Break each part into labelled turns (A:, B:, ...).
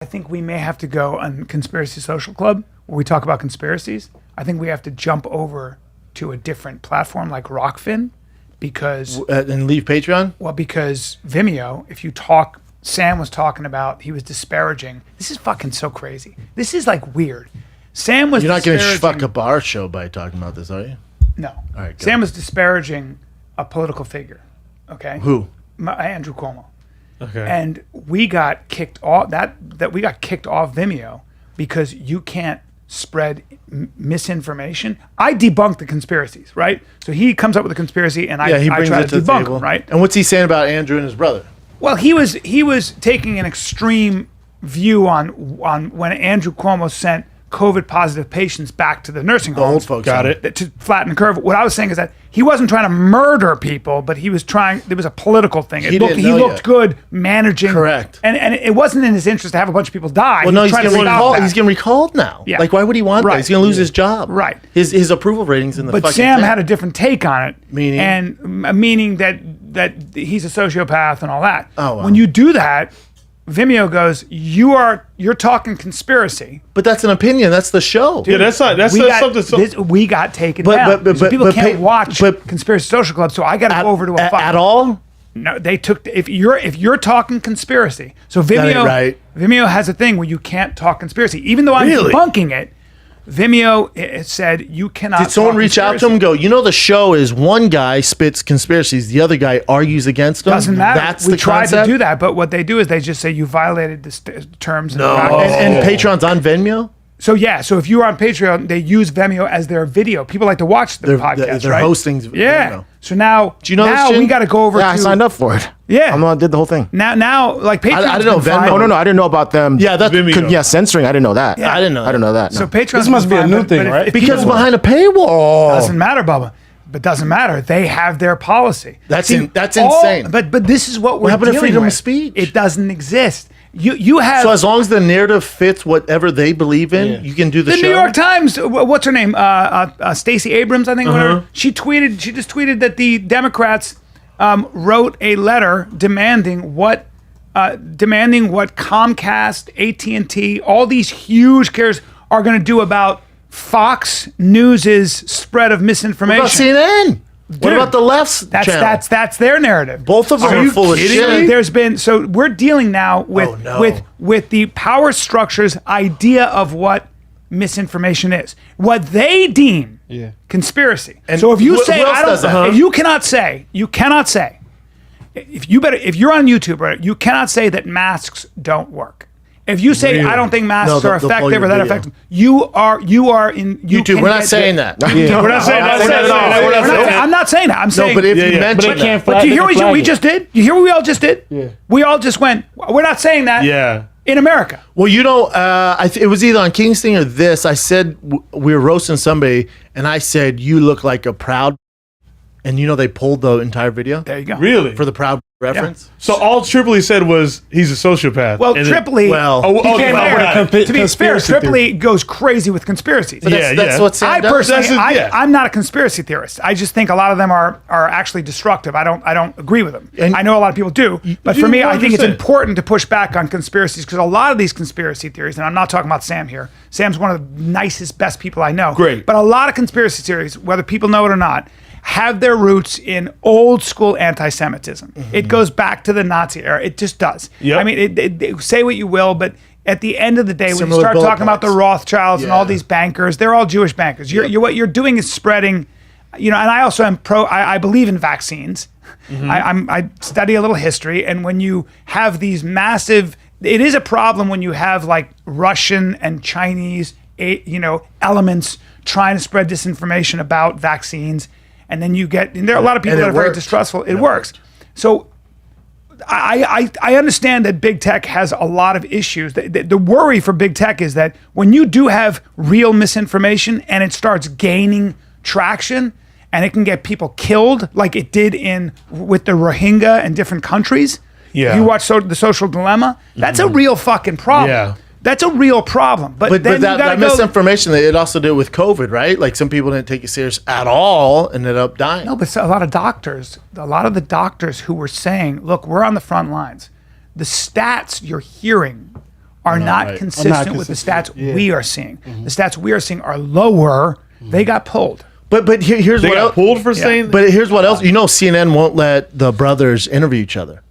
A: I think we may have to go on Conspiracy Social Club where we talk about conspiracies. I think we have to jump over to a different platform like Rockfin because...
B: and leave Patreon?
A: Well, because Vimeo, if you talk... Sam was talking about, he was disparaging. This is fucking so crazy. This is like weird. Sam was
B: You're not going to
A: disparaging...
B: fuck up our show by talking about this, are you?
A: No.
B: All right,
A: Sam was disparaging a political figure. Okay?
B: Who?
A: Andrew Cuomo.
C: Okay.
A: And we got kicked off that we got kicked off Vimeo because you can't spread misinformation. I debunked the conspiracies, right? So he comes up with a conspiracy and I try to debunk him, right?
B: And what's he saying about Andrew and his brother?
A: Well, he was taking an extreme view on when Andrew Cuomo sent COVID positive patients back to the nursing homes.
B: Old folks.
C: Got it.
A: To flatten the curve. What I was saying is that he wasn't trying to murder people, but he was trying, there was a political thing. He looked good managing.
B: Correct.
A: And it wasn't in his interest to have a bunch of people die.
B: Well, no, he's getting recalled now.
A: Yeah.
B: Like, why would he want that? He's going to lose his job.
A: Right.
B: His approval ratings in the
A: But
B: fucking
A: Sam
B: thing.
A: had a different take on it.
B: Meaning?
A: Meaning that he's a sociopath and all that.
B: Oh, wow.
A: When you do that, Vimeo goes, you're talking conspiracy.
B: But that's an opinion. That's the show.
C: Yeah, that's something.
A: We got taken down. But people can't watch Conspiracy Social Club, so I got to go over to a
B: at all.
A: No, they took if you're talking conspiracy. So Vimeo,
B: right.
A: Vimeo has a thing where you can't talk conspiracy, even though I'm
B: Really?
A: debunking it. Vimeo it said you cannot.
B: Did someone reach out to him and go, you know, the show is one guy spits conspiracies, the other guy argues against them?
A: Doesn't matter.
B: That's
A: we
B: the
A: tried
B: concept?
A: to do that, but what they do is they just say you violated the terms.
B: No. And Patreon's on Venmo?
A: So yeah, so if you're on Patreon, they use Vimeo as their video. People like to watch the podcast,
B: they're
A: right?
B: hosting
A: Yeah.
B: Vimeo.
A: So now,
B: Do you know
A: now
B: this, Jim?
A: we got to go over.
D: Yeah, I
A: to,
D: signed up for it.
A: Yeah.
D: I did the whole thing.
A: Now, like Patreon.
B: I didn't know Venmo.
D: Oh, no, I didn't know about them.
B: Yeah, that's
C: Vimeo.
D: censoring. I didn't know that.
A: Yeah.
B: I didn't know.
D: I didn't know that.
A: So
D: No.
A: Patreon.
E: This must be a new thing, right?
B: Because behind a paywall.
A: Doesn't matter, Bubba. But doesn't matter. They have their policy.
B: That's insane.
A: But this is what we're
B: happened to
A: dealing
B: freedom of
A: with.
B: speech?
A: It doesn't exist. You have.
B: So as long as the narrative fits whatever they believe in, you can do the show.
A: New York Times. What's her name? Stacey Abrams, I think. Whatever. She just tweeted that the Democrats wrote a letter demanding what Comcast, AT&T, all these huge carriers are going to do about Fox News's spread of misinformation.
B: What about CNN? What about the left's channel?
A: That's their narrative.
B: Both of them are full of shit.
A: There's been we're dealing now with the power structure's idea of what misinformation is, what they deem conspiracy. And so if you say if you cannot say if you're on YouTube, right, you cannot say that masks don't work. If you say I don't think masks are effective or that effective, you are in
B: YouTube. We're not saying that.
C: We're not saying that.
A: I'm not saying that. I'm saying.
B: No, but if you mention that,
A: but you hear what we just did? You hear what we all just did?
E: Yeah.
A: We all just went. We're not saying that.
C: Yeah.
A: In America.
B: well, you know, it was either on King's Thing or this. I said we were roasting somebody, and I said you look like a proud. And you know they pulled the entire video.
A: There you go.
C: Really?
B: For the proud reference.
C: So all Tripoli said was he's a sociopath.
A: Well, Tripoli.
E: to
A: be fair, Tripoli goes crazy with conspiracies.
B: That's what Sam does.
A: I'm not a conspiracy theorist. I just think a lot of them are actually destructive. I don't agree with them. And I know a lot of people do, but for me, I think it's important to push back on conspiracies because a lot of these conspiracy theories, and I'm not talking about Sam here. Sam's one of the nicest, best people I know.
C: Great.
A: But a lot of conspiracy theories, whether people know it or not, have their roots in old school anti-Semitism. It goes back to the Nazi era. It just does.
C: Yep.
A: I mean, say what you will, but at the end of the day, when you
B: Similar
A: start
B: bullet
A: talking about the
B: points.
A: Rothschilds and all these bankers, they're all Jewish bankers. What you're doing is spreading, and I also am I believe in vaccines. I study a little history, and when you have these massive, it is a problem when you have like Russian and Chinese, elements trying to spread disinformation about vaccines. And then there are a lot of people that are very distrustful. It works. So I understand that big tech has a lot of issues. The worry for big tech is that when you do have real misinformation and it starts gaining traction and it can get people killed like it did with the Rohingya in different countries.
C: Yeah.
A: You watch The Social Dilemma. That's a real fucking problem.
C: Yeah.
A: That's a real problem. But then
B: that misinformation, it also did with COVID, right? Like some people didn't take it serious at all and ended up dying.
A: No, but a lot of the doctors who were saying, look, we're on the front lines. The stats you're hearing are not consistent with the stats we are seeing. The stats we are seeing are lower. They got pulled.
B: But here's
C: They
B: what
C: got
B: else.
C: pulled for saying.
B: But here's what else. CNN won't let the brothers interview each other.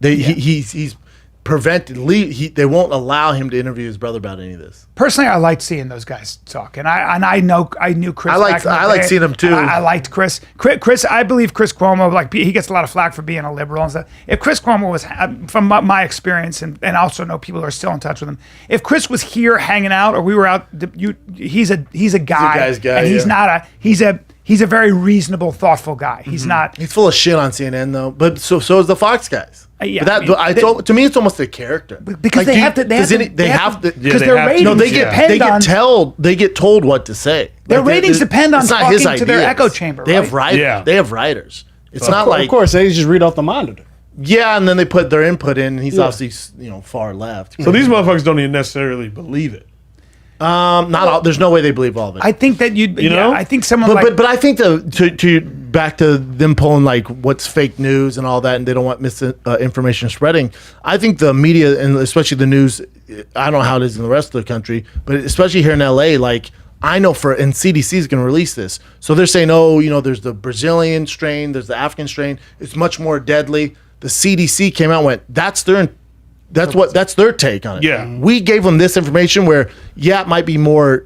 B: He's prevented. They won't allow him to interview his brother about any of this.
A: Personally, I liked seeing those guys talk, and I knew Chris.
B: I like seeing him too.
A: I liked Chris. Chris, I believe Chris Cuomo. Like he gets a lot of flack for being a liberal and stuff. If Chris Cuomo was, from my experience, and also know people who are still in touch with him. If Chris was here hanging out, or we were out, he's a guy,
B: guy's guy,
A: and he's not he's a very reasonable, thoughtful guy. He's not.
B: He's full of shit on CNN though. But so is the Fox guys.
A: Yeah,
B: But to me, it's almost a character
A: because they have to. They have to because their ratings
B: No, they get told what to say.
A: Their ratings depend on talking to their echo chamber.
B: They have writers.
C: Yeah.
B: They have writers. It's not like,
E: of course, they just read off the monitor.
B: yeah, and then they put their input in, and he's obviously far left.
C: So these motherfuckers don't even necessarily believe it.
B: Not all. There's no way they believe all of it.
A: I think that you know. I think someone
B: but I think to back to them pulling like what's fake news and all that, and they don't want misinformation spreading. I think the media and especially the news. I don't know how it is in the rest of the country, but especially here in LA, like I know and CDC is going to release this, so they're saying, there's the Brazilian strain, there's the African strain. It's much more deadly. The CDC came out and went, that's their take on it.
C: Yeah.
B: We gave them this information where, it might be more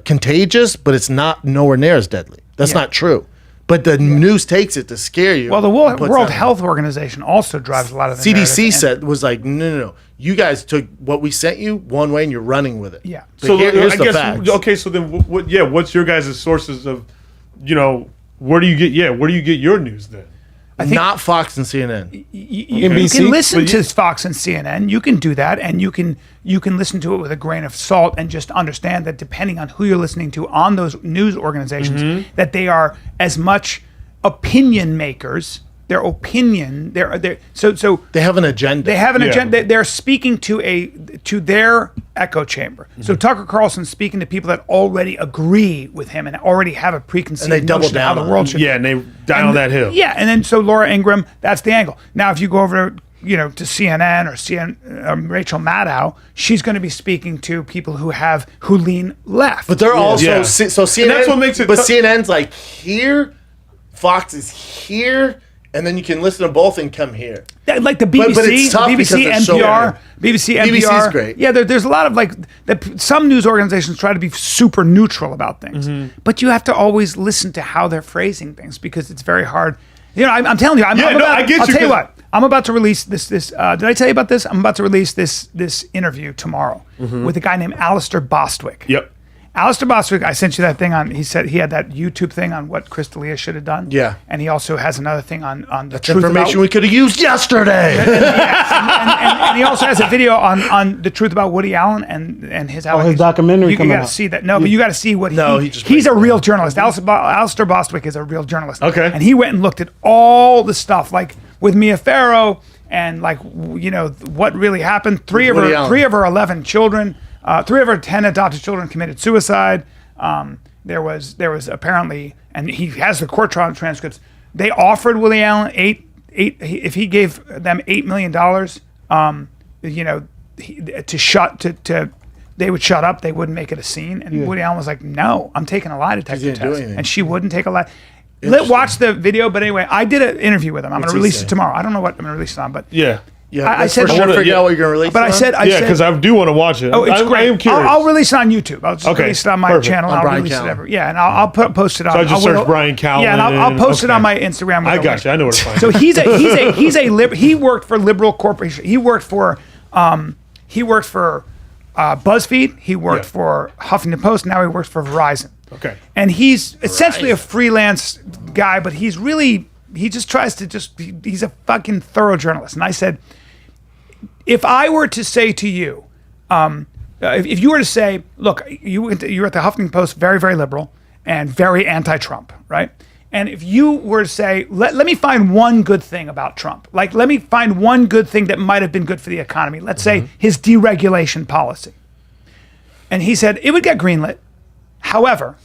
B: contagious, but it's nowhere near as deadly. That's not true. But the news takes it to scare you.
A: Well, the World Health Organization also drives a lot of the
B: CDC was like, no. You guys took what we sent you one way and you're running with it.
A: Yeah.
C: So
B: here's
C: I
B: the
C: guess
B: facts.
C: okay. So then, what's your guys' sources of, where do you get your news then?
B: Not Fox and CNN.
A: You can listen to Fox and CNN. You can do that, and you can listen to it with a grain of salt and just understand that depending on who you're listening to on those news organizations, that they are as much opinion makers. Their opinion. So
B: they have an agenda.
A: They have an agenda. They're speaking to their echo chamber. So Tucker Carlson's speaking to people that already agree with him and already have a preconceived
B: and they double
A: notion
B: down
A: of how the world should.
C: Yeah, and they die on that hill.
A: Yeah, and then so Laura Ingraham, that's the angle. Now, if you go over to CNN or Rachel Maddow, she's going to be speaking to people who lean left.
B: But they're also so CNN.
C: And that's what makes it.
B: But CNN's like here, Fox is here. And then you can listen to both and come here.
A: Like the BBC,
B: but it's tough
A: BBC, NPR, BBC, NPR.
B: BBC's great.
A: Yeah, there's a lot of some news organizations try to be super neutral about things, but you have to always listen to how they're phrasing things because it's very hard. I'm telling you, I'll tell you what. I'm about to release this. Did I tell you about this? I'm about to release this interview tomorrow with a guy named Alistair Bostwick.
C: Yep.
A: Alistair Bostwick, I sent you that thing on. He said he had that YouTube thing on what Chris D'Elia should have done.
B: Yeah,
A: and he also has another thing on the
B: truth information we could have used yesterday.
A: and he also has a video on the truth about Woody Allen and his allegations.
E: His documentary.
A: You got to see that. No, but you got to see what. He's a real journalist. Alistair Bostwick is a real journalist.
C: Okay,
A: and he went and looked at all the stuff like with Mia Farrow and what really happened. Three of her 11 children. 3 of her 10 adopted children committed suicide. There was apparently, and he has the court trial transcripts. They offered Woody Allen if he gave them $8 million, they would shut up. They wouldn't make it a scene. And Woody Allen was like, "No, I'm taking a lie detector test," and she wouldn't take a lie. Watch the video, but anyway, I did an interview with him. I'm going to release it tomorrow. I don't know what I'm going to release it on, but
B: yeah.
A: I said,
B: I want to figure out what you're going to release.
A: But I said,
C: because I do want to watch it.
A: Oh, it's great.
C: I am curious.
A: I'll release it on YouTube. I'll just release it on my channel.
B: On
A: I'll
B: Bryan
A: release
B: Callen.
A: it and I'll post it on.
C: So I just search Bryan Callen.
A: Yeah, and I'll post it on my Instagram.
C: I got you. I know where to find
A: it. So he worked for liberal corporation. He worked for BuzzFeed. He worked for Huffington Post. Now he works for Verizon.
C: Okay.
A: And he's essentially a freelance guy, but he just tries to he's a fucking thorough journalist. And I said, if I were to say to you, if you were to say, look, you were at the Huffington Post, very, very liberal and very anti-Trump, right? And if you were to say, let me find one good thing about Trump, like let me find one good thing that might have been good for the economy. Let's say his deregulation policy. And he said, it would get greenlit. However,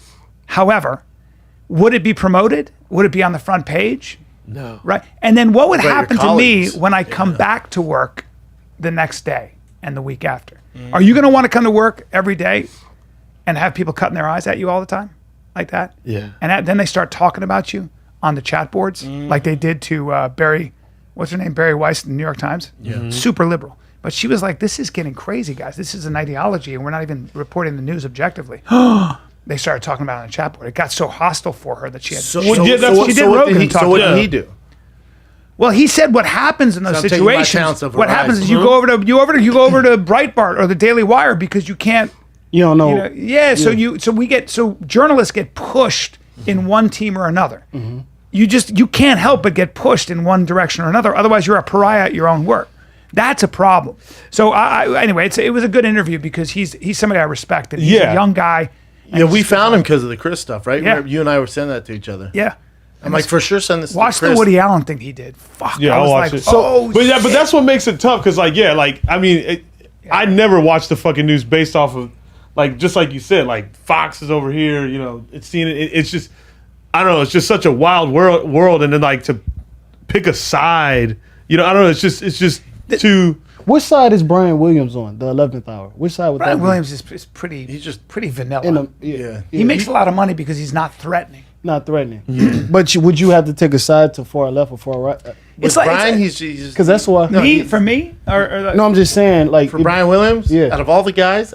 A: would it be promoted? Would it be on the front page?
B: No.
A: Right? And then what would happen to me when I come back to work the next day? and the week after. Are you going to want to come to work every day and have people cutting their eyes at you all the time like that?
E: Yeah.
A: And then they start talking about you on the chat boards like they did to Barry, what's her name? Barry Weiss in the New York Times. Yeah. Super liberal. But she was like, this is getting crazy, guys. This is an ideology, and we're not even reporting the news objectively. They started talking about it on the chat board. It got so hostile for her that she had
B: So,
A: she
B: so,
A: did
B: so, what-
A: Rogan
B: so what did he,
A: talk
B: so what
A: about
B: did
A: it.
B: he do?
A: Well, he said what happens in those
B: So I'm taking my
A: situations.
B: talents over
A: What happens
B: Verizon.
A: is you go over to Breitbart or the Daily Wire because you can't.
E: You don't know.
A: So journalists get pushed in one team or another. You can't help but get pushed in one direction or another. Otherwise, you're a pariah at your own work. That's a problem. So anyway, it was a good interview because he's somebody I respect. And he's a young guy.
B: Yeah, we found him because of the Chris stuff, right?
A: Yeah.
B: You and I were sending that to each other.
A: Yeah.
B: I'm like, for sure, send this
A: Watch
B: to Chris.
A: the Woody Allen thing he did. Fuck.
C: Yeah,
A: I was
C: I'll watch
A: like,
C: it.
A: but
C: that's what makes it tough because, I never watch the fucking news based off of, just like you said, like Fox is over here, it's seeing it. It's just, I don't know, it's just such a wild world, and then to pick a side, I don't know, it's just too.
E: Which side is Brian Williams on? The 11th hour. Which side would
A: Brian
E: that
A: Williams is pretty. He's just pretty vanilla.
B: Yeah.
A: He makes a lot of money because he's not threatening.
E: Not threatening. But would you have to take a side to far left or far right?
B: It's like Brian, he's
E: because that's why.
A: For me, or
E: no, I'm just saying,
B: for Brian Williams.
E: Yeah.
B: Out of all the guys,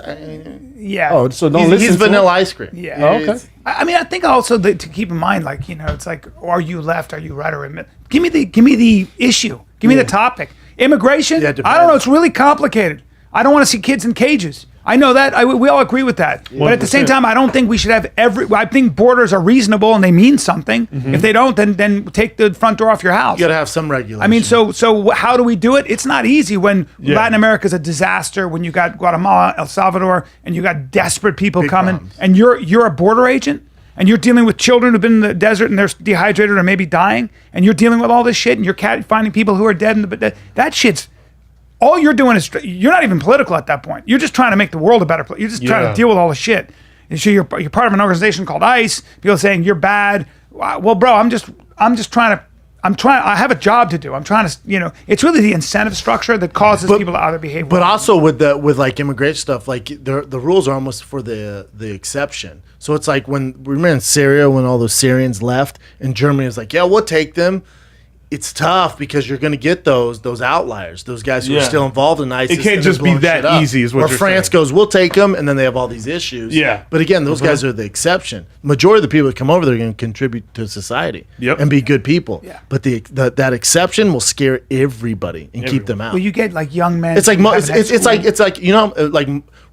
A: yeah.
E: Oh, so don't listen.
B: He's
E: to
B: vanilla
E: him?
B: ice cream.
A: Yeah.
E: Oh, okay.
A: I mean, I think also to keep in mind, it's like, are you left? Are you right? Or give me the issue. Give me the topic. Immigration.
B: Yeah,
A: I don't know. It's really complicated. I don't want to see kids in cages. I know that. We all agree with that. But at the same time, I don't think we should have I think borders are reasonable and they mean something. If they don't, then take the front door off your house.
B: You got to have some regulation.
A: I mean, so how do we do it? It's not easy when Latin America is a disaster, when you got Guatemala, El Salvador, and you got desperate people coming,
B: problems.
A: and you're a border agent, and you're dealing with children who've been in the desert and they're dehydrated or maybe dying, and you're dealing with all this shit, and you're finding people who are dead, that shit's, all you're doing is, you're not even political at that point. You're just trying to make the world a better place. You're just trying to deal with all the shit. And so you're part of an organization called ICE. People saying you're bad. Well, bro, I'm just trying to. I have a job to do. I'm trying to. It's really the incentive structure that causes people to either behave.
B: But also with immigration stuff, the rules are almost for the exception. So it's like remember in Syria when all those Syrians left and Germany was like, yeah, we'll take them. It's tough because you're going to get those outliers, those guys who are still involved in ISIS.
C: It can't just be that easy, is what
B: or
C: you're
B: France
C: saying.
B: goes, we'll take them, and then they have all these issues.
C: Yeah.
B: But again, those guys are the exception. Majority of the people that come over, they're going to contribute to society and be good people.
A: Yeah.
B: But that exception will scare everybody and keep them out.
A: Well, you get young men.
B: It's like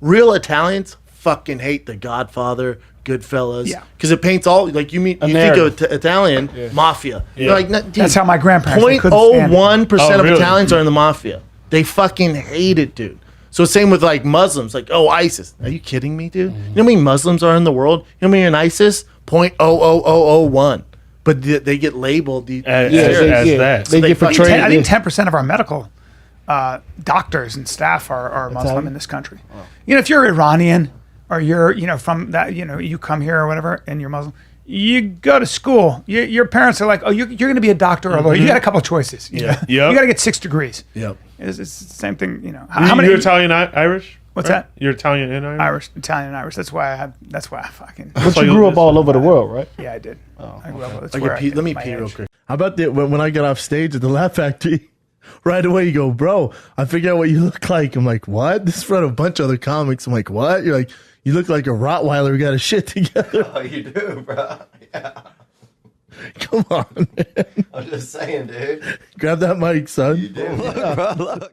B: real Italians fucking hate The Godfather, Goodfellas, because it paints all you think of Italian mafia. You're like,
A: that's how my grandparents.
B: 0.01% of Italians are in the mafia. They fucking hate it, dude. So same with Muslims, ISIS. Are you kidding me, dude? You know how many Muslims are in the world? You know how many are in ISIS? 0.00001. But they get labeled
C: as that.
E: They get portrayed.
A: I think 10% of our medical doctors and staff are Muslim in this country. If you're Iranian or you're from that, you come here or whatever and you're Muslim, you go to school. Your parents are like, oh, you're going to be a doctor or a lawyer. You got a couple of choices. You got to get 6 degrees.
B: Yep.
A: It's the same thing.
C: How many? You're Italian, Irish.
A: What's that?
C: You're Italian and Irish.
A: Italian and Irish. That's why I fucking.
E: But you grew up all over the world, right?
A: Yeah, I did. I grew up. That's
B: Let me pee real quick.
F: How about when I got off stage at the Laugh Factory? Right away, you go, bro, I figured out what you look like. I'm like, what? This is from a bunch of other comics. I'm like, what? You're like, you look like a Rottweiler who got his shit together.
G: Oh, you do, bro. Yeah.
F: Come on, man.
G: I'm just saying, dude.
F: Grab that mic, son.
G: You do. Look, bro, look.